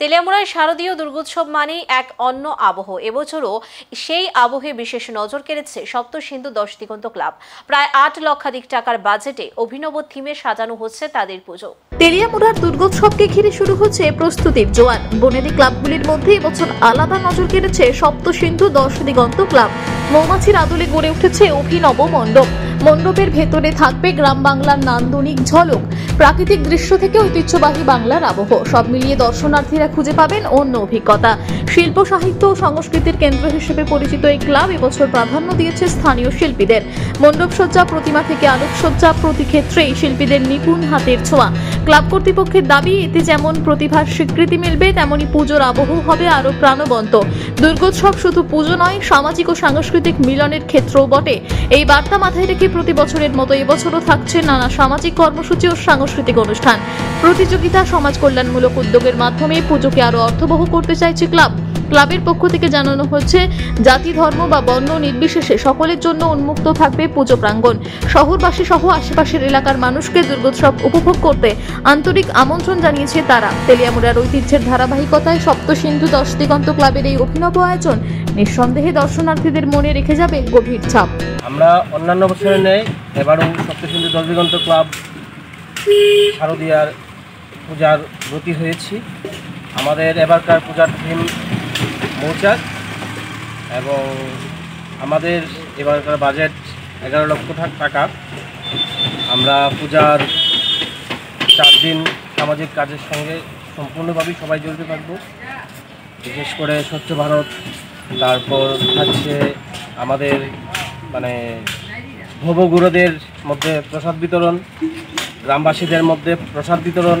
তেলিয়ামুড়ায় শারদীয় দুর্গোৎসব মানেই এক অন্য আবহ। এবছরও সেই আবহে বিশেষ নজর কেড়েছে সপ্তসিন্ধু 10 দিগন্ত ক্লাব। প্রায় 8 লক্ষাধিক টাকার বাজেটে অভিনব থিমে সাজানো হচ্ছে তাদের পুজো। তেলিয়ামুড়ার দুর্গোৎসবকে ঘিরে শুরু হচ্ছে প্রস্তুতির জোয়ার। বনেদি ক্লাবগুলির মধ্যে এবছর আলাদা নজর কেড়েছে সপ্তসিন্ধু 10 দিগন্ত ক্লাব। মৌমাছির আদলে গড়ে উঠেছে অভিনব মণ্ডপ। মণ্ডপের ভেতরে থাকবে গ্রাম বাংলার নান্দনিক ঝলক, প্রাকৃতিক দৃশ্য থেকে ঐতিহ্যবাহী বাংলার আবহ। সব মিলিয়ে দর্শনার্থীরা খুঁজে পাবেন অন্য অভিজ্ঞতা। শিল্প, সাহিত্য ও সংস্কৃতির কেন্দ্র হিসেবে পরিচিত এই ক্লাব এবছর প্রাধান্য দিয়েছে স্থানীয় শিল্পীদের। মণ্ডপসজ্জা, প্রতিমা থেকে আলোকসজ্জা, প্রতি ক্ষেত্রেই শিল্পীদের নিপুণ হাতের ছোঁয়া। ক্লাব কর্তৃপক্ষের দাবি, এতে যেমন প্রতিভার স্বীকৃতি মিলবে, তেমনি পুজোর আবহ হবে আরো প্রাণবন্ত। দুর্গোৎসব শুধু পুজো নয়, সামাজিক ও সাংস্কৃতিক মিলনের ক্ষেত্রও বটে। এই বার্তা মাথায় রেখে প্রতি বছরের মতো এবছরও থাকছে নানা সামাজিক কর্মসূচি ও সাংস্কৃতিক অনুষ্ঠান, প্রতিযোগিতা, সমাজ কল্যাণমূলক উদ্যোগের মাধ্যমে পুজোকে আরো অর্থবহ করতে চাইছে ক্লাব। ক্লাবের পক্ষ থেকে জানানো হচ্ছে, জাতি, ধর্ম বা বর্ণ নির্বিশেষে সকলের জন্য উন্মুক্ত থাকবে পুজো প্রাঙ্গণ। শহরবাসী সহ আশেপাশের এলাকার মানুষকে দুর্গোৎসব উপভোগ করতে আন্তরিক আমন্ত্রণ জানিয়েছে তারা। তেলিয়ামুড়ার ঐতিহ্যের ধারাবাহিকতায় সপ্তসিন্ধু 10 দিগন্ত ক্লাবের এই অভিনব আয়োজন নিঃসন্দেহে দর্শনার্থীদের মনে রেখে যাবে গভীর ছাপ। আমরা অন্যান্য বছরের ন্যায় এবারও সপ্তসিন্ধু 10 দিগন্ত ক্লাব শারদীয়ার পূজার ব্রতী হয়েছি। আমাদের এবারকার পূজার থিম মৌচাক এবং আমাদের এবারকার বাজেট 11 লক্ষ টাকা। আমরা পূজার 4 দিন সামাজিক কাজের সঙ্গে সম্পূর্ণভাবেই সবাই জড়িত থাকব। বিশেষ করে স্বচ্ছ ভারত, তারপর থাকছে আমাদের ভবগুরুদের মধ্যে প্রসাদ বিতরণ, গ্রামবাসীদের মধ্যে প্রসাদ বিতরণ।